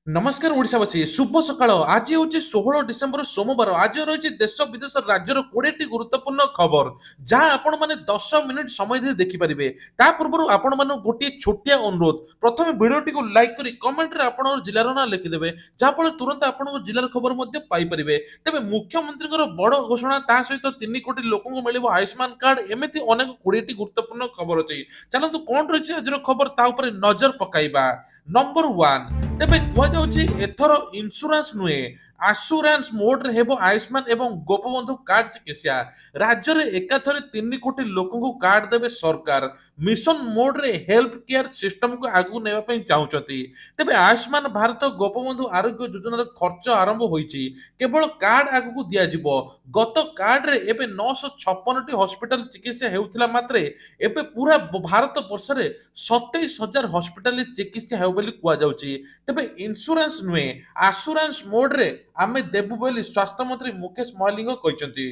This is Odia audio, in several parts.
नमस्कार ओडिशावासी शुभ सकाळ आज हूँ 16 डिसेम्बर सोमवार आज रही देश विदेश राज्यर 20 गुरुत्वपूर्ण खबर जहाँ आपण मैंने 10 मिनिट समय धरी देखिपारे ता पूर्व आपण मान गोटे छोटिया अनुरोध प्रथम भिडियोटी को लाइक कर कमेंट रे आपण जिलार ना लिखिदेवे जहाँफल तुरंत आपण जिलार खबर पाइपर तेज मुख्यमंत्री बड़ घोषणा ता सहित 3 कोटी लोक मिल आयुष्मान कार्ड एमती अनेक 20 गुरुत्वपूर्ण खबर अच्छी चलतु कौन रही आज खबर ता नजर पकाइबा नंबर 1 तेबे कुहाଯାଉଛି एथर इंश्योरेंस नुहे आश्योरेंस मोड रे हेबो आयुष्मान एवं गोपबंधु कार्ड चिकित्सा राज्य रे एकाथरे 3 कोटी लोकंकु कार्ड देबे सरकार मिशन मोड रे हेल्थ केयर सिस्टम को आगु नेबा पई चाहुचती तेबे आयुष्मान भारत गोपबंधु आरोग्य योजना रे खर्च आरंभ होईची केवल कार्ड आगु को दिया जिवो गत कार्ड रे एबे 956 टी हॉस्पिटल चिकित्सा हेउथिला मात्रे एबे पूरा भारत वर्ष रे 27,000 हॉस्पिटल चिकित्सा हेउ बोली कुआ जाउची तेबे इंश्योरेंस नुहे आश्योरेंस मोड रे आमे देबु बोली स्वास्थ्य मंत्री मुकेश महालिंग कहते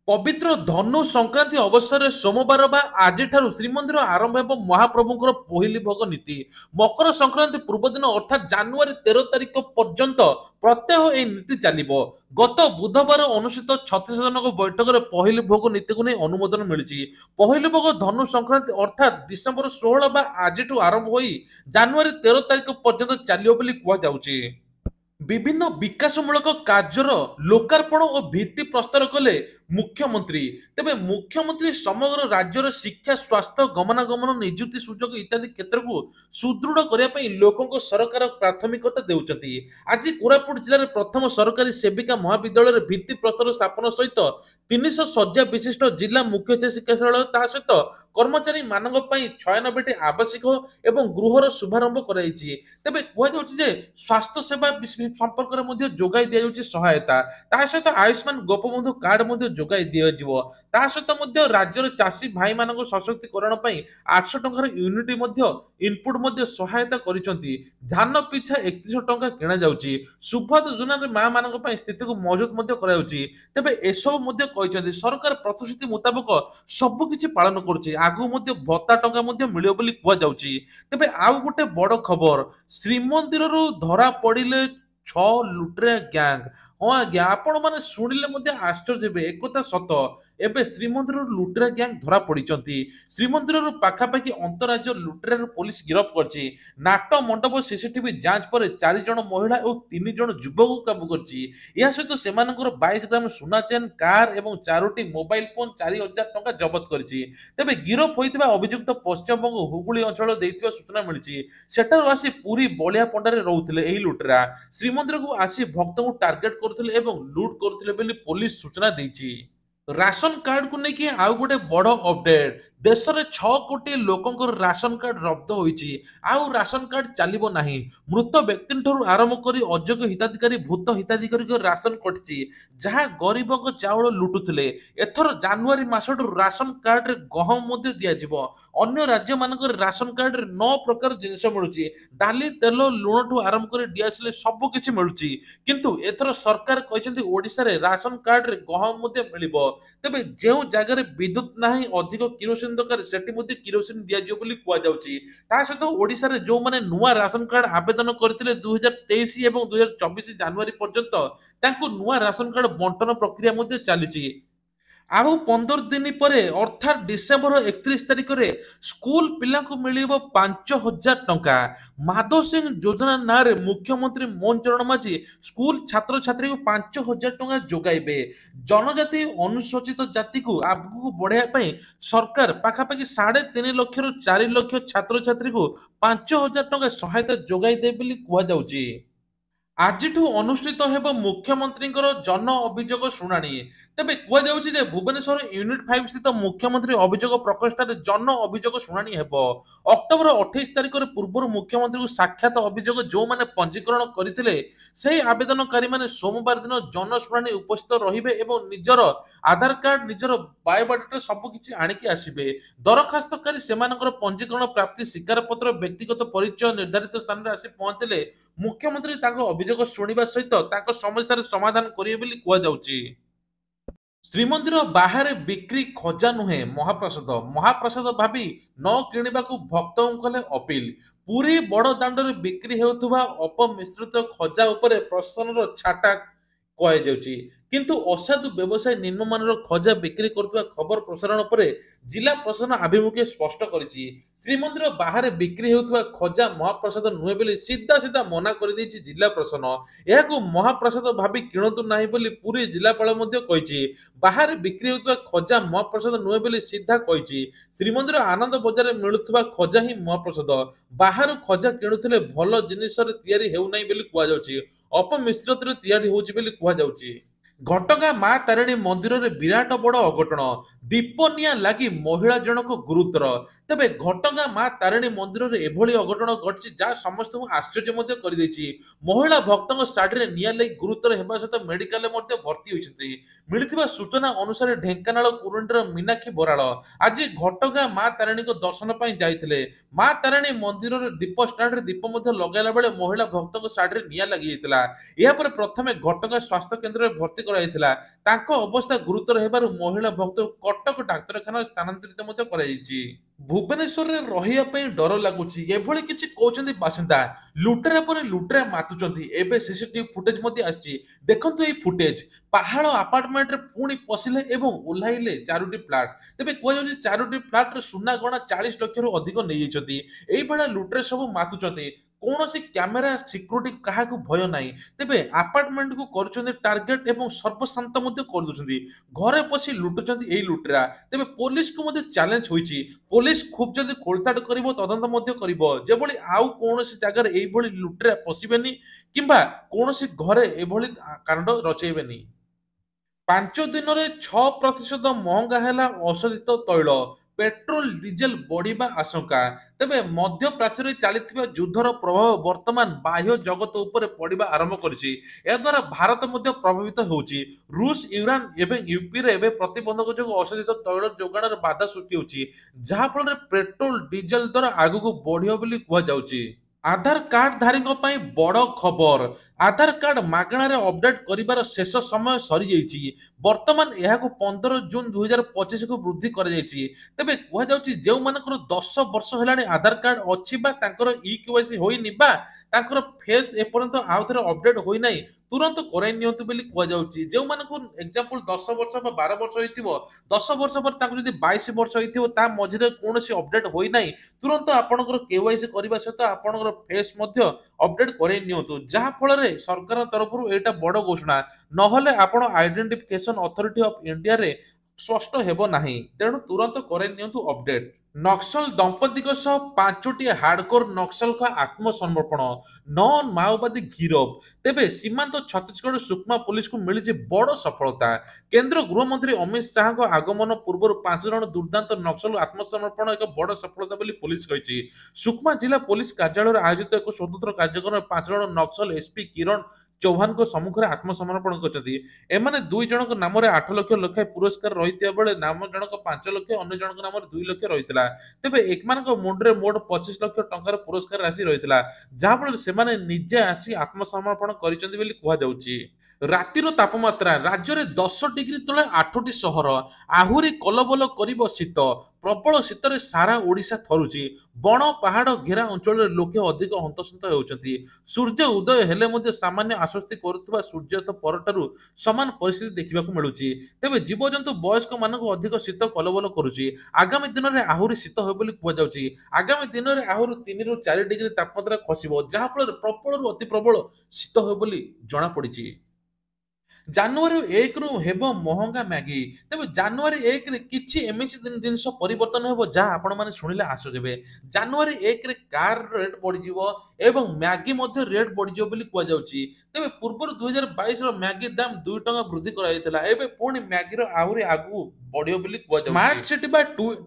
पवित्र धनु संक्रांति अवसर में सोमवार बा आज श्रीमंदिर आरंभ हो महाप्रभुଙ୍କର पहली भोग नीति मकर संक्रांति पूर्व दिन अर्थात जनवरी 13 तारिख पर्यंत प्रत्यह यह नीति चलो गत बुधवार अनुष्ठित 36 जनक बैठक में पहली भोग नीति को नहीं अनुमोदन मिली पहली भोग धनु संक्रांति अर्थात डिसेम्बर 16 बा आज आरंभ हो जनवरी 13 तारिख पर्यंत चलो कहुच्छी विभिन्न विकासमूलक कार्यर लोकार्पण और भित्ति प्रस्तर कले मुख्यमंत्री तेबे मुख्यमंत्री समग्र राज्यर शिक्षा स्वास्थ्य गमनागमन नियुक्ति सुजोग इत्यादि क्षेत्र को सुदृढ़ करने लोकों सरकार प्राथमिकता देउचंती आज कोरापुट जिले प्रथम सरकारी सेविका महाविद्यालय भित्ति प्रस्तर स्थापन सहित 300 शଯ୍ୟା विशिष्ट जिला मुख्य शिक्षाशाला ता सहित कर्मचारी मानक पई 96 टी आवासिक एवं गृहर शुभारंभ कराइछि तेबे कहै जे स्वास्थ्य सेवा संपर्क में जोगाई दि जाउछि सहायता ता सहित आयुष्मान गोपबंधु कार्ड जोगाई दि जिवो ता सहित राज्यर चाषी भाई मानक सशक्तिकरण पई 800 टंकार यूनिट इनपुट सहायता करिसंती धान पिछा 31 टंका किणा जाउछि सुभद योजना रे मां मानक पई स्थिति को मजबूत करा जाउछि तेबे एसब कहते सरकार प्रतिश्रुति मुताबक सब किछि पालन करुछि आगु भत्ता टंका मिलियो बोली कुआ जाउछि तेबे आउ गोटे बड़ खबर श्रीमंदिर धरा पड़िले 6 लुटेरा गैंग हाँ आज्ञा आपण मैंने शुणिले आश्चर्य हे एक सत एवं श्रीमंदिर लुटेरा गैंग धरा पड़ी श्रीमंदिर पाखापाखि अंतराज्य लुटेरा पुलिस गिरफ करछि नाट मंडप सीसीटीवी जांच पर 4 जन महिला और 3 जन युवक को काबू करछि या सहित सेमानकर 22 ग्राम सुना चेन कार एवं 4टी मोबाइल फोन 4,000 टंका जबत करछि तेबे गिरफ होइतिबा अभियुक्त पश्चिमबंग हुगुली अंचल देइतिबा सूचना मिलिछि सेठारु आसी पुरी बलिया पंडारे रहउथिले एही लुटेरा श्रीमंदिर को आसी भक्त को टार्गेट करथिले एवं लूट करथिले बोली पुलिस सूचना देइछि राशन कार्ड को लेकिन आउ गोटे बड़ अपडेट देश में 6 कोटी लोकंकर राशन कार्ड रद्द होईची आउ राशन कार्ड चलिबो नाही मृत व्यक्ति ठरू आरंभ करी अयोग्य हिताधिकारी भूत हिताधिकारी राशन कटची जहां गरीबक चाउल लुटुथिले एथर जनवरी मासटू राशन कार्ड रे गहम मध्ये दिया जिवो अन्य राज्य मानकर राशन कार्ड रे 9 प्रकार जिनिस मिलुची डाली तेल लुण ठू आरंभ करी डियासले सब किछि मिलुची किंतु एथर सरकार कहचंती ओडिसा रे राशन कार्ड रे गहम मध्ये मिलिबो तेबे जेउ जगह रे विद्युत नाही अधिक किरोसिन दरकार सेठी मध्ये किरोसिन दिया जियो बोली कुआ जाउची ता सहित ओडिसा रे जो माने नुवा राशन कार्ड आवेदन करथिले 2023 एवं 2024 जनवरी पर्यंत तांको नुवा राशन कार्ड बंटन प्रक्रिया मध्ये चलीची आउ 15 दिन पर अर्थात डिसेम्बर 31 तारिख रे स्कूल पिला को मिलिबो 5,000 टंका माधव सिंह योजना ना रे मुख्यमंत्री मोहन चरण माझी स्कूल छात्र छात्री को 5,000 टंका जोगाइबे जनजाति अनुसूचित जाति को आगु बढ़ाया पई सरकार पाखापाखि 3.5 लाख रु 4 लाख छात्र छात्री को 5,000 टंका सहायता जोगाई दे बोली कुआ जाउची आज अनुष्ठित हेब मुख्यमंत्री जन अभियोग शुणाणी तेबे कहुच्छे जे भुवनेश्वर यूनिट 5 स्थित मुख्यमंत्री अभियोग प्रकोष्ठ जन अभियोग शुणाणी हेब अक्टोबर 28 तारिख पूर्व मुख्यमंत्री को साक्षात अभियोग जो मैंने पंजीकरण करते से आवेदनकारी मैंने सोमवार दिन जन शुणाणी उपस्थित रहिबे एवं निजर आधार कार्ड निजर बायोडाटा सबकि आणिकी आसबे दरखास्तकारी से पंजीकरण प्राप्ति स्वीकारपत्र व्यक्तिगत परिचय निर्धारित स्थान में आसी पहुंचले मुख्यमंत्री अभियोग शुणा सहित समस्या समाधान करेंगे बोली कहुच्छी श्रीमंदिर बाहर बिक्री खजा नुहे महाप्रसाद महाप्रसाद भावी न किणवा भक्त कले अपिल ପୁରୀ ବଡ଼ ଦାଣ୍ଡରେ ବିକ୍ରି ହେଉଥିବା ଅପମିଶ୍ରିତ ଖଜା ଉପରେ ପ୍ରଶାସନର ଛାଟା କୁହାଯାଉଛି। କିନ୍ତୁ ଅସାଧୁ ବ୍ୟବସାୟୀ ନିମ୍ନମାନର ଖଜା ବିକ୍ରି କରୁଥିବା ଖବର ପ୍ରସାରଣ ପରେ ଜିଲ୍ଲା ପ୍ରଶାସନ ଆଭିମୁଖ୍ୟ ସ୍ପଷ୍ଟ କରିଛି। ଶ୍ରୀମନ୍ଦିର ବାହାରେ ବିକ୍ରି ହେଉଥିବା ଖଜା ମହାପ୍ରସାଦ ନୁହେଁ ବୋଲି ସିଧା ସିଧା ମନା କରିଦେଇଛି ଜିଲ୍ଲା ପ୍ରଶାସନ। ଏହାକୁ ମହାପ୍ରସାଦ ଭାବି କିଣନ୍ତୁ ନାହିଁ ବୋଲି ପୁରୀ ଜିଲ୍ଲାପାଳ ମଧ୍ୟ କହିଛି। ବାହାରେ ବିକ୍ରି ହେଉଥିବା ଖଜା ମହାପ୍ରସାଦ ନୁହେଁ ବୋଲି ସିଧା କହିଛି। ଶ୍ରୀମନ୍ଦିର ଆନନ୍ଦ ବଜାରରେ ମିଳୁଥିବା ଖଜା ହିଁ ମହାପ୍ରସାଦ। ବାହାରୁ ଖଜା କିଣୁଥିଲେ ଭଲ ଜିନିଷରେ ତିଆରି ହେଉନାହିଁ ବୋଲି କୁହାଯାଉଛି। ଅପମିଶ୍ରିତରେ ତିଆରି ହେଉଛି ବୋଲି କୁହାଯାଉଛି। ଘଟଗାଁ ମା ତାରିଣୀ ମନ୍ଦିରରେ ବିରାଟ ବଡ଼ ଅଘଟଣ। ଦୀପ ନିଆଁ ଲାଗି ମହିଳା ଜଣକ ଗୁରୁତର। ତେବେ ଘଟଗାଁ ମା ତାରିଣୀ ମନ୍ଦିରରେ ଏଭଳି ଅଘଟଣ ଘଟିଛି ଯାହା ସମସ୍ତଙ୍କୁ ଆଶ୍ଚର୍ଯ୍ୟ ମଧ୍ୟ କରିଦେଇଛି। ମହିଳା ଭକ୍ତଙ୍କ ଶାଢ଼ୀରେ ନିଆଁ ଲାଗି ଗୁରୁତର ହେବା ସହିତ ମେଡିକାଲରେ ମଧ୍ୟ ଭର୍ତ୍ତି ହୋଇଛନ୍ତି। ମିଳିଥିବା ସୂଚନା ଅନୁସାରେ ଢେଙ୍କାନାଳ କୁରୁଣ୍ଡିର ମୀନାକ୍ଷୀ ବରାଳ ଆଜି ଘଟଗାଁ ମା ତାରିଣୀଙ୍କ ଦର୍ଶନ ପାଇଁ ଯାଇଥିଲେ। ମା ତାରିଣୀ ମନ୍ଦିରରେ ଦୀପ ଷ୍ଟାଣ୍ଡରେ ଦୀପ ମଧ୍ୟ ଲଗାଇଲା ବେଳେ ମହିଳା ଭକ୍ତଙ୍କ ଶାଢ଼ୀରେ ନିଆଁ ଲାଗିଯାଇଥିଲା। ଏହାପରେ ପ୍ରଥମେ ଘଟଗାଁ ସ୍ୱାସ୍ଥ୍ୟ କେନ୍ଦ୍ରରେ ଭର୍ତ୍ତି କରାଯାଇଥିଲା। ତାଙ୍କ ଅବସ୍ଥା ଗୁରୁତର ହେବାରୁ ମହିଳା ଭକ୍ତଙ୍କୁ କଟକ ଡାକ୍ତରଖାନାରେ ସ୍ଥାନାନ୍ତରିତ ମଧ୍ୟ କରାଯାଇଛି। ଭୁବନେଶ୍ୱରରେ ରହିବା ପାଇଁ ଡର ଲାଗୁଛି, ଏଭଳି କିଛି କହୁଛନ୍ତି ବାସିନ୍ଦା। ଲୁଟେରା ପରେ ଲୁଟେରା ମାତୁଛନ୍ତି। ଏବେ ସିସିଟିଭି ଫୁଟେଜ ମଧ୍ୟ ଆସିଛି। ଦେଖନ୍ତୁ ଏହି ଫୁଟେଜ। ପାହାଳ ଆପାର୍ଟମେଣ୍ଟରେ ପୁଣି ପଶିଲେ ଏବଂ ଓହ୍ଲାଇଲେ ଚାରୋଟି ଫ୍ଲାଟ। ତେବେ କୁହାଯାଉଛି ଚାରୋଟି ଫ୍ଲାଟରେ ସୁନା ଗହଣା 40 ଲକ୍ଷରୁ ଅଧିକ ନେଇଯାଇଛନ୍ତି। ଏଇଭଳିଆ ଲୁଟେରା ସବୁ ମାତୁଛନ୍ତି। କୌଣସି କ୍ୟାମେରା ସିକ୍ୟୁରିଟି କାହାକୁ ଭୟ ନାହିଁ। ତେବେ ଆପାର୍ଟମେଣ୍ଟକୁ କରୁଛନ୍ତି ଟାର୍ଗେଟ ଏବଂ ସର୍ବଶାନ୍ତ ମଧ୍ୟ କରିଦେଉଛନ୍ତି। ଘରେ ପଶି ଲୁଟୁଛନ୍ତି ଏହି ଲୁଟେରା। ତେବେ ପୋଲିସକୁ ମଧ୍ୟ ଚ୍ୟାଲେଞ୍ଜ ହୋଇଛି। ପୋଲିସ ଖୁବ୍ ଜଲ୍ଦି ଖୋଳତାଡ଼ କରିବ, ତଦନ୍ତ ମଧ୍ୟ କରିବ, ଯେଭଳି ଆଉ କୌଣସି ଜାଗାରେ ଏଇଭଳି ଲୁଟେରା ପଶିବେନି କିମ୍ବା କୌଣସି ଘରେ ଏଭଳି କାଣ୍ଡ ରଚେଇବେନି। 5 ଦିନରେ 6% ମହଙ୍ଗା ହେଲା ଅଶୋଧିତ ତୈଳ। ପେଟ୍ରୋଲ ଡିଜେଲ ବଢିବା ଆଶଙ୍କା। ତେବେ ମଧ୍ୟପ୍ରାଚ୍ୟରେ ଚାଲିଥିବା ଯୁଦ୍ଧର ପ୍ରଭାବ ବର୍ତ୍ତମାନ ବାହ୍ୟ ଜଗତ ଉପରେ ପଡିବା ଆରମ୍ଭ କରିଛି। ଏହାଦ୍ୱାରା ଭାରତ ମଧ୍ୟ ପ୍ରଭାବିତ ହେଉଛି। ରୁଷ, ଇରାନ ଏବଂ ୟୁପିରେ ଏବେ ପ୍ରତିବନ୍ଧକ ଯୋଗୁଁ ଅଶୋଧିତ ତୈଳ ଯୋଗାଣରେ ବାଧା ସୃଷ୍ଟି ହେଉଛି, ଯାହାଫଳରେ ପେଟ୍ରୋଲ ଡିଜେଲ ଦର ଆଗକୁ ବଢିବ ବୋଲି କୁହାଯାଉଛି। ଆଧାର କାର୍ଡ ଧାରୀଙ୍କ ପାଇଁ ବଡ଼ ଖବର। ଆଧାର କାର୍ଡ ମାଗଣାରେ ଅପଡେଟ୍ କରିବାର ଶେଷ ସମୟ ସରିଯାଇଛି। ବର୍ତ୍ତମାନ ଏହାକୁ 15 ଜୁନ 2025କୁ ବୃଦ୍ଧି କରାଯାଇଛି। ତେବେ କୁହାଯାଉଛି ଯେଉଁମାନଙ୍କର 10 ବର୍ଷ ହେଲାଣି ଆଧାର କାର୍ଡ ଅଛି ବା ତାଙ୍କର ଇକେୱାଇସି ହୋଇନି ବା ତାଙ୍କର ଫେସ୍ ଏପର୍ଯ୍ୟନ୍ତ ଆଉ ଥରେ ଅପଡେଟ୍ ହୋଇନାହିଁ, ତୁରନ୍ତ କରାଇ ନିଅନ୍ତୁ ବୋଲି କୁହାଯାଉଛି। ଯେଉଁମାନଙ୍କୁ ଏକ୍ସାମ୍ପଲ 10 ବର୍ଷ ବା 12 ବର୍ଷ ହେଇଥିବ, 10 ବର୍ଷ ପରେ ତାଙ୍କୁ ଯଦି 22 ବର୍ଷ ହେଇଥିବ, ତା ମଝିରେ କୌଣସି ଅପଡେଟ୍ ହୋଇନାହିଁ, ତୁରନ୍ତ ଆପଣଙ୍କର କେୱାଇସି କରିବା ସହିତ ଆପଣଙ୍କର ଫେସ୍ ମଧ୍ୟ ଅପଡେଟ୍ କରାଇ ନିଅନ୍ତୁ। ଯାହା ଫଳରେ ସରକାରଙ୍କ ତରଫରୁ ଏଇଟା ବଡ଼ ଘୋଷଣା। ନହେଲେ ଆପଣ ଆଇଡେଣ୍ଟିଫିକେସନ ଅଥରିଟି ଅଫ ଇଣ୍ଡିଆରେ ସ୍ପଷ୍ଟ ହେବ ନାହିଁ। ତେଣୁ ତୁରନ୍ତ କରାଇ ନିଅନ୍ତୁ ଅପଡେଟ୍। ନକ୍ସଲ ଦମ୍ପତିଙ୍କ ସହ 5ଟି ହାର୍ଡକୋର ନକ୍ସଲଙ୍କ ଆତ୍ମସମର୍ପଣ। 9 ମାଓବାଦୀ ଗିରଫ। ତେବେ ସୀମାନ୍ତ ଛତିଶଗଡ଼ ସୁକମା ପୁଲିସକୁ ମିଳିଛି ବଡ଼ ସଫଳତା। କେନ୍ଦ୍ର ଗୃହମନ୍ତ୍ରୀ ଅମିତ ଶାହାଙ୍କ ଆଗମନ ପୂର୍ବରୁ 5 ଜଣ ଦୁର୍ଦ୍ଦାନ୍ତ ନକ୍ସଲ ଆତ୍ମସମର୍ପଣ ଏକ ବଡ଼ ସଫଳତା ବୋଲି ପୁଲିସ କହିଛି। ସୁକମା ଜିଲ୍ଲା ପୁଲିସ କାର୍ଯ୍ୟାଳୟରେ ଆୟୋଜିତ ଏକ ସ୍ୱତନ୍ତ୍ର କାର୍ଯ୍ୟକ୍ରମରେ 5 ଜଣ ନକ୍ସଲ ଏସପି କିରଣ ଚୌହାନଙ୍କ ସମ୍ମୁଖରେ ଆତ୍ମସମର୍ପଣ କରିଛନ୍ତି। ଏମାନେ 2 ଜଣଙ୍କ ନାମରେ 8 ଲକ୍ଷ ଲେଖାଏଁ ପୁରସ୍କାର ରହିଥିବା ବେଳେ ନାମ ଜଣକ 5 ଲକ୍ଷ, ଅନ୍ୟ ଜଣଙ୍କ ନାମରେ 2 ଲକ୍ଷ ରହିଥିଲା। ତେବେ ଏମାନଙ୍କ ମୁଣ୍ଡରେ ମୋଟ 25 ଲକ୍ଷ ଟଙ୍କାର ପୁରସ୍କାର ରାଶି ରହିଥିଲା, ଯାହାଫଳରେ ସେମାନେ ନିଜେ ଆସି ଆତ୍ମସମର୍ପଣ କରିଛନ୍ତି ବୋଲି କୁହାଯାଉଛି। ରାତିର ତାପମାତ୍ରା ରାଜ୍ୟରେ 10 ଡିଗ୍ରୀ ତଳେ 8ଟି ସହର। ଆହୁରି କଲବଲ କରିବ ଶୀତ। ପ୍ରବଳ ଶୀତରେ ସାରା ଓଡ଼ିଶା ଥରୁଛି। ବଣ ପାହାଡ଼ ଘେରା ଅଞ୍ଚଳରେ ଲୋକେ ଅଧିକ ହନ୍ତସନ୍ତ ହେଉଛନ୍ତି। ସୂର୍ଯ୍ୟ ଉଦୟ ହେଲେ ମଧ୍ୟ ସାମାନ୍ୟ ଆଶ୍ୱସ୍ତି କରୁଥିବା ସୂର୍ଯ୍ୟାସ୍ତ ପରଠାରୁ ସମାନ ପରିସ୍ଥିତି ଦେଖିବାକୁ ମିଳୁଛି। ତେବେ ଜୀବଜନ୍ତୁ ବୟସ୍କମାନଙ୍କୁ ଅଧିକ ଶୀତ କଲବଲ କରୁଛି। ଆଗାମୀ ଦିନରେ ଆହୁରି ଶୀତ ହେବ ବୋଲି କୁହାଯାଉଛି। ଆଗାମୀ ଦିନରେ ଆହୁରି 3ରୁ 4 ଡିଗ୍ରୀ ତାପମାତ୍ରା ଖସିବ, ଯାହାଫଳରେ ପ୍ରବଳରୁ ଅତି ପ୍ରବଳ ଶୀତ ହେବ ବୋଲି ଜଣାପଡ଼ିଛି। ଜାନୁଆରୀ 1ରୁ ହେବ ମହଙ୍ଗା ମ୍ୟାଗି। ତେବେ ଜାନୁଆରୀ 1ରେ କିଛି ଏମିତି ଜିନିଷ ପରିବର୍ତ୍ତନ ହେବ ଯାହା ଆପଣମାନେ ଶୁଣିଲେ ଆଶ୍ଚର୍ଯ୍ୟ ହେବେ। ଜାନୁଆରୀ 1ରେ କାର ରେଟ୍ ବଢ଼ିଯିବ ଏବଂ ମ୍ୟାଗି ମଧ୍ୟ ରେଟ୍ ବଢ଼ିଯିବ ବୋଲି କୁହାଯାଉଛି। ତେବେ ପୂର୍ବରୁ 2022ର ମ୍ୟାଗି ଦାମ 2 ଟଙ୍କା ବୃଦ୍ଧି କରାଯାଇଥିଲା। ଏବେ ପୁଣି ମ୍ୟାଗିର ଆହୁରି ଆଗକୁ ବଢ଼ିବ ବୋଲି କୁହାଯାଉଛି। ସ୍ମାର୍ଟ ସିଟି ବା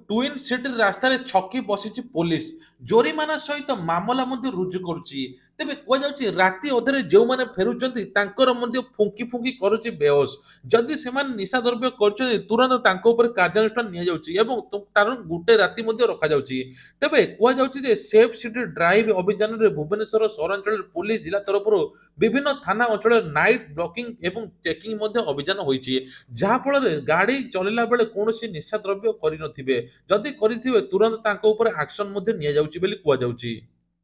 ଟୁଇନ ସିଟି ରାସ୍ତାରେ ଛକି ବସିଛି ପୋଲିସ। ଜୋରିମାନା ସହିତ ମାମଲା ମଧ୍ୟ ରୁଜୁ କରୁଛି। ତେବେ କୁହାଯାଉଛି ରାତି ଅଧରେ ଯେଉଁମାନେ ଫେରୁଛନ୍ତି ତାଙ୍କର ମଧ୍ୟ ଫୁଙ୍କି ଫୁଙ୍କି କରୁଛି ବେହୋସ। ଯଦି ସେମାନେ ନିଶା ଦ୍ରବ୍ୟ କରୁଛନ୍ତି, ତୁରନ୍ତ ତାଙ୍କ ଉପରେ କାର୍ଯ୍ୟାନୁଷ୍ଠାନ ନିଆଯାଉଛି ଏବଂ ତାର ଗୋଟେ ରାତି ମଧ୍ୟ ରଖାଯାଉଛି। ତେବେ କୁହାଯାଉଛି ଯେ ସେଫ୍ ସିଟି ଡ୍ରାଇଭ୍ ଅଭିଯାନରେ ଭୁବନେଶ୍ୱର ସହରାଞ୍ଚଳରେ ପୁଲିସ ଜିଲ୍ଲା ତରଫରୁ ବିଭିନ୍ନ ଥାନା ଅଞ୍ଚଳରେ ନାଇଟ୍ ବ୍ଲକିଂ ଏବଂ ଚେକିଂ ମଧ୍ୟ ଅଭିଯାନ ହୋଇଛି, ଯାହାଫଳରେ ଗାଡ଼ି ଚଳିଲା ବେଳେ କୌଣସି ନିଶା ଦ୍ରବ୍ୟ କରିନଥିବେ। ଯଦି କରିଥିବେ ତୁରନ୍ତ ତାଙ୍କ ଉପରେ ଆକ୍ସନ ମଧ୍ୟ ନିଆଯାଉଛି ବୋଲି କୁହାଯାଉଛି।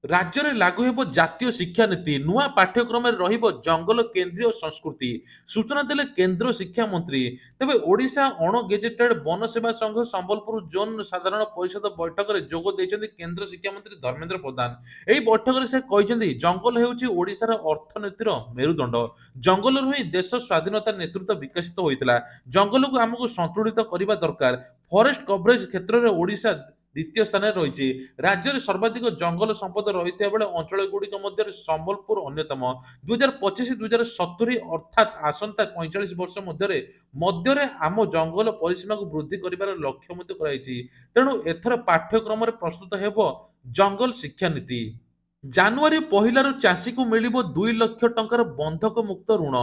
ରାଜ୍ୟରେ ଲାଗୁ ହେବ ଜାତୀୟ ଶିକ୍ଷାନୀତି ନୂଆ ପାଠ୍ୟକ୍ରମରେ ରହିବ ଜଙ୍ଗଲ କେନ୍ଦ୍ରୀୟ ସଂସ୍କୃତି ସୂଚନା ଦେଲେ କେନ୍ଦ୍ର ଶିକ୍ଷାମନ୍ତ୍ରୀ। ତେବେ ଓଡ଼ିଶା ଅଣ ଗେଜେଟେଡ୍ ବନ ସେବା ସଂଘ ସମ୍ବଲପୁର ଜୋନ୍ ସାଧାରଣ ପରିଷଦ ବୈଠକରେ ଯୋଗ ଦେଇଛନ୍ତି କେନ୍ଦ୍ର ଶିକ୍ଷାମନ୍ତ୍ରୀ ଧର୍ମେନ୍ଦ୍ର ପ୍ରଧାନ। ଏହି ବୈଠକରେ ସେ କହିଛନ୍ତି ଜଙ୍ଗଲ ହେଉଛି ଓଡ଼ିଶାର ଅର୍ଥନୀତିର ମେରୁଦଣ୍ଡ। ଜଙ୍ଗଲରୁ ହିଁ ଦେଶ ସ୍ୱାଧୀନତା ନେତୃତ୍ୱ ବିକଶିତ ହୋଇଥିଲା। ଜଙ୍ଗଲକୁ ଆମକୁ ସନ୍ତୁଳିତ କରିବା ଦରକାର। ଫରେଷ୍ଟ କଭରେଜ କ୍ଷେତ୍ରରେ ଓଡ଼ିଶା ଦ୍ୱିତୀୟ ସ୍ଥାନରେ ରହିଛି। ରାଜ୍ୟରେ ସର୍ବାଧିକ ଜଙ୍ଗଲ ସମ୍ପଦ ରହିଥିବା ବେଳେ ଅଞ୍ଚଳଗୁଡ଼ିକ ମଧ୍ୟରେ ସମ୍ବଲପୁର ଅନ୍ୟତମ। 2025-2070 ଅର୍ଥାତ୍ ଆସନ୍ତା 45 ବର୍ଷ ମଧ୍ୟରେ ଆମ ଜଙ୍ଗଲ ପରିସୀମାକୁ ବୃଦ୍ଧି କରିବାର ଲକ୍ଷ୍ୟ ମଧ୍ୟ କରାଯାଇଛି। ତେଣୁ ଏଥର ପାଠ୍ୟକ୍ରମରେ ପ୍ରସ୍ତୁତ ହେବ ଜଙ୍ଗଲ ଶିକ୍ଷାନୀତି। ଜାନୁଆରୀ ପହିଲାରୁ ଚାଷୀକୁ ମିଳିବ 2 ଲକ୍ଷ ଟଙ୍କାର ବନ୍ଧକ ମୁକ୍ତ ଋଣ।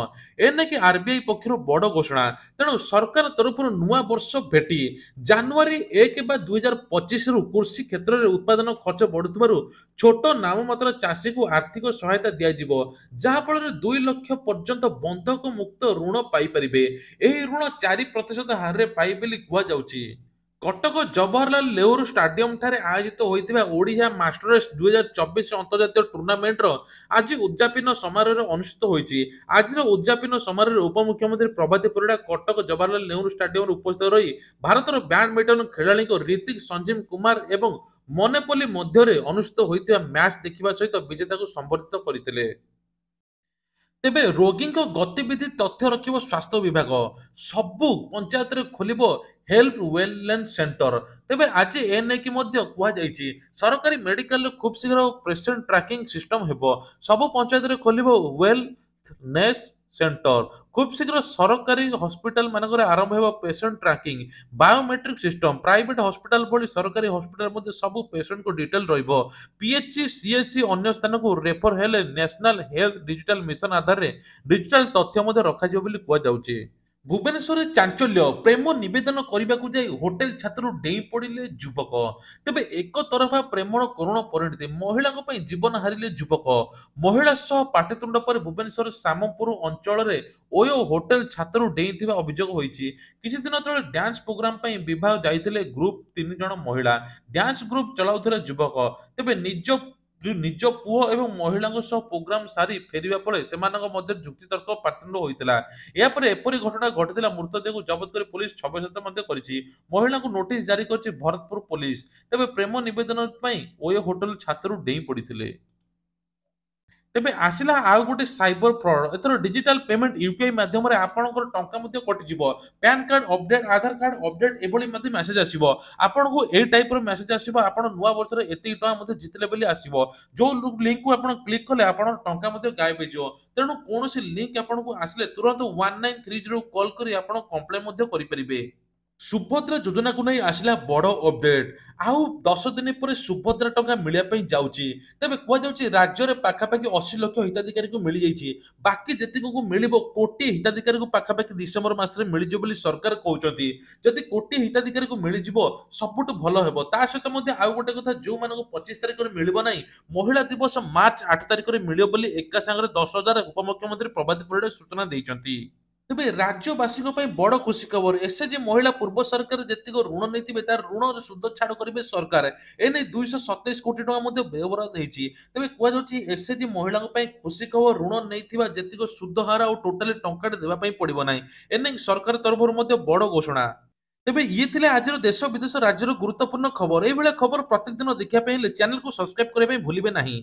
ଏନେକି ଆରବିଆଇ ପକ୍ଷରୁ ବଡ଼ ଘୋଷଣା। ତେଣୁ ସରକାର ତରଫରୁ ନୂଆ ବର୍ଷ ଭେଟି ଜାନୁଆରୀ 1 ବା 2025ରୁ କୃଷି କ୍ଷେତ୍ରରେ ଉତ୍ପାଦନ ଖର୍ଚ୍ଚ ବଢୁଥିବାରୁ ଛୋଟ ନାମମାତ୍ର ଚାଷୀକୁ ଆର୍ଥିକ ସହାୟତା ଦିଆଯିବ, ଯାହାଫଳରେ 2 ଲକ୍ଷ ପର୍ଯ୍ୟନ୍ତ ବନ୍ଧକ ମୁକ୍ତ ଋଣ ପାଇପାରିବେ। ଏହି ଋଣ 4% ହାରରେ ପାଇବେ ବୋଲି କୁହାଯାଉଛି। କଟକ ଜବାହରଲାଲ ନେହେରୁ ଷ୍ଟାଡିୟମଠାରେ ଆୟୋଜିତ ହୋଇଥିବା ଓଡ଼ିଶା ମାଷ୍ଟର୍ସ 2024 ଅନ୍ତର୍ଜାତୀୟ ଟୁର୍ଣ୍ଣାମେଣ୍ଟର ଆଜି ଉଦ୍ଯାପନ ସମାରୋହରେ ଅନୁଷ୍ଠିତ ହୋଇଛି। ଆଜିର ଉଦ୍ଯାପନ ସମାରୋହରେ ଉପମୁଖ୍ୟମନ୍ତ୍ରୀ ପ୍ରଭାତୀ ପରିଡ଼ା କଟକ ଜବାହରଲାଲ ନେହେରୁ ଷ୍ଟାଡିୟମରେ ଉପସ୍ଥିତ ରହି ଭାରତର ବ୍ୟାଡମିଣ୍ଟନ ଖେଳାଳିଙ୍କ ରିତିକ ସଞ୍ଜୀବ କୁମାର ଏବଂ ମନେପଲ୍ଲୀ ମଧ୍ୟରେ ଅନୁଷ୍ଠିତ ହୋଇଥିବା ମ୍ୟାଚ୍ ଦେଖିବା ସହିତ ବିଜେତାଙ୍କୁ ସମ୍ବର୍ଦ୍ଧିତ କରିଥିଲେ। ତେବେ ରୋଗୀଙ୍କ ଗତିବିଧି ତଥ୍ୟ ରଖିବ ସ୍ୱାସ୍ଥ୍ୟ ବିଭାଗ। ସବୁ ପଞ୍ଚାୟତରେ ଖୋଲିବ ହେଲ୍ଥ ୱେଲନେସ୍ ସେଣ୍ଟର। ତେବେ ଆଜି ଏ ନେଇକି ମଧ୍ୟ କୁହାଯାଇଛି ସରକାରୀ ମେଡିକାଲରେ ଖୁବ୍ ଶୀଘ୍ର ପେସେଣ୍ଟ ଟ୍ରାକିଂ ସିଷ୍ଟମ ହେବ। ସବୁ ପଞ୍ଚାୟତରେ ଖୋଲିବ ୱେଲନେସ୍ ସେଣ୍ଟର। ଖୁବ୍ ଶୀଘ୍ର ସରକାରୀ ହସ୍ପିଟାଲ ମାନଙ୍କରେ ଆରମ୍ଭ ହେବ patient tracking biometric system. Private hospital ଭଳି ସରକାରୀ ହସ୍ପିଟାଲ ମଧ୍ୟ ସବୁ ପେସେଣ୍ଟଙ୍କ ଡିଟେଲ ରହିବ। ପିଏଚସି ସିଏଚସି ଅନ୍ୟ ସ୍ଥାନକୁ ରେଫର ହେଲେ ନ୍ୟାସନାଲ ହେଲ୍ଥ ଡିଜିଟାଲ ମିଶନ ଆଧାରରେ ଡିଜିଟାଲ ତଥ୍ୟ ମଧ୍ୟ ରଖାଯିବ ବୋଲି କୁହାଯାଉଛି। ଭୁବନେଶ୍ୱରରେ ଚାଞ୍ଚଲ୍ୟ ପ୍ରେମ ନିବେଦନ କରିବାକୁ ଯାଇ ହୋଟେଲ ଛାତରୁ ଡେଇଁ ପଡ଼ିଲେ ଯୁବକ। ତେବେ ଏକତରଫା ପ୍ରେମର କରୁଣ ପରିଣତି ମହିଳାଙ୍କ ପାଇଁ ଜୀବନ ହାରିଲେ ଯୁବକ। ମହିଳା ସହ ପାଟିତୁଣ୍ଡ ପରେ ଭୁବନେଶ୍ୱର ସାମପୁର ଅଞ୍ଚଳରେ ଓୟୋ ହୋଟେଲ ଛାତରୁ ଡେଇଁଥିବା ଅଭିଯୋଗ ହୋଇଛି। କିଛି ଦିନ ତଳେ ଡ୍ୟାନ୍ସ ପ୍ରୋଗ୍ରାମ ପାଇଁ ବିବାହ ଯାଇଥିଲେ ଗ୍ରୁପ 3 ଜଣ ମହିଳା। ଡ୍ୟାନ୍ସ ଗ୍ରୁପ ଚଳାଉଥିଲେ ଯୁବକ। ତେବେ ନିଜ ପୁଅ ଏବଂ ମହିଳାଙ୍କ ସହ ପ୍ରୋଗ୍ରାମ ସାରି ଫେରିବା ପରେ ସେମାନଙ୍କ ମଧ୍ୟରେ ଯୁକ୍ତିତର୍କ ପାଟିତୁଣ୍ଡ ହୋଇଥିଲା। ଏହାପରେ ଏପରି ଘଟଣା ଘଟିଥିଲା। ମୃତଦେହକୁ ଜବତ କରି ପୋଲିସ ଛତ୍ରଛାୟା ମଧ୍ୟ କରିଛି। ମହିଳାଙ୍କୁ ନୋଟିସ ଜାରି କରିଛି ଭରତପୁର ପୋଲିସ। ତେବେ ପ୍ରେମ ନିବେଦନ ପାଇଁ ଓୟୋ ହୋଟେଲ ଛାତରୁ ଡେଇଁ ପଡ଼ିଥିଲେ। ତେବେ ଆସିଲା ଆଉ ଗୋଟେ ସାଇବର ଫ୍ରଡ। ଏଥର ଡିଜିଟାଲ ପେମେଣ୍ଟ ୟୁପିଆଇ ମାଧ୍ୟମରେ ଆପଣଙ୍କର ଟଙ୍କା ମଧ୍ୟ କଟିଯିବ। ପ୍ୟାନ କାର୍ଡ ଅପଡେଟ, ଆଧାର କାର୍ଡ ଅପଡେଟ ଏଭଳି ମଧ୍ୟ ମେସେଜ ଆସିବ। ଆପଣଙ୍କୁ ଏଇ ଟାଇପର ମେସେଜ ଆସିବ ଆପଣ ନୂଆ ବର୍ଷରେ ଏତିକି ଟଙ୍କା ମଧ୍ୟ ଜିତିଲେ ବୋଲି ଆସିବ। ଯୋଉ ଲିଙ୍କକୁ ଆପଣ କ୍ଲିକ କଲେ ଆପଣଙ୍କ ଟଙ୍କା ମଧ୍ୟ ଗାୟବ ହେଇଯିବ। ତେଣୁ କୌଣସି ଲିଙ୍କ ଆପଣଙ୍କୁ ଆସିଲେ ତୁରନ୍ତ 1930 କଲ୍ କରି ଆପଣ କମ୍ପ୍ଲେନ ମଧ୍ୟ କରିପାରିବେ। ସୁଭଦ୍ରା ଯୋଜନାକୁ ନେଇ ଆସିଲା ବଡ଼ ଅପଡେଟ୍। ଆଉ 10 ଦିନ ପରେ ସୁଭଦ୍ରା ଟଙ୍କା ମିଳିବା ପାଇଁ ଯାଉଛି। ତେବେ କୁହାଯାଉଛି ରାଜ୍ୟରେ ପାଖାପାଖି 80 ଲକ୍ଷ ହିତାଧିକାରୀଙ୍କୁ ମିଳିଯାଇଛି। ବାକି ଯେତିକକୁ ମିଳିବ କୋଟି ହିତାଧିକାରୀଙ୍କୁ ପାଖାପାଖି ଡିସେମ୍ବର ମାସରେ ମିଳିଯିବ ବୋଲି ସରକାର କହୁଛନ୍ତି। ଯଦି କୋଟି ହିତାଧିକାରୀଙ୍କୁ ମିଳିଯିବ ସବୁଠୁ ଭଲ ହେବ। ତା ସହିତ ମଧ୍ୟ ଆଉ ଗୋଟେ କଥା, ଯୋଉମାନଙ୍କୁ 25 ତାରିଖରେ ମିଳିବ ନାହିଁ, ମହିଳା ଦିବସ ମାର୍ଚ୍ଚ 8 ତାରିଖରେ ମିଳିବ ବୋଲି ଏକା ସାଙ୍ଗରେ 10,000 ଉପମୁଖ୍ୟମନ୍ତ୍ରୀ ପ୍ରଭାତୀ ପରିଡ଼ା ସୂଚନା ଦେଇଛନ୍ତି। ତେବେ ରାଜ୍ୟବାସୀଙ୍କ ପାଇଁ ବଡ ଖୁସି ଖବର। ଏସଏଚଜି ମହିଳା ପୂର୍ବ ସରକାର ଯେତିକ ଋଣ ନେଇଥିବେ ତାର ଋଣର ସୁଧ ଛାଡ଼ କରିବେ ସରକାର। ଏନେଇ 227 କୋଟି ଟଙ୍କା ମଧ୍ୟ ବ୍ୟୟବରାଦ ହେଇଛି। ତେବେ କୁହାଯାଉଛି ଏସଏଚଜି ମହିଳାଙ୍କ ପାଇଁ ଖୁସି ଖବର, ଋଣ ନେଇଥିବା ଯେତିକ ସୁଧ ହାର ଆଉ ଟୋଟାଲି ଟଙ୍କାଟେ ଦେବା ପାଇଁ ପଡିବ ନାହିଁ। ଏନେଇ ସରକାର ତରଫରୁ ମଧ୍ୟ ବଡ ଘୋଷଣା। ତେବେ ଇଏ ଥିଲେ ଆଜିର ଦେଶ ବିଦେଶ ରାଜ୍ୟର ଗୁରୁତ୍ୱପୂର୍ଣ୍ଣ ଖବର। ଏଇଭଳିଆ ଖବର ପ୍ରତ୍ୟେକ ଦିନ ଦେଖିବା ପାଇଁ ହେଲେ ଚ୍ୟାନେଲକୁ ସବସ୍କ୍ରାଇବ କରିବା ପାଇଁ ଭୁଲିବେ ନାହିଁ।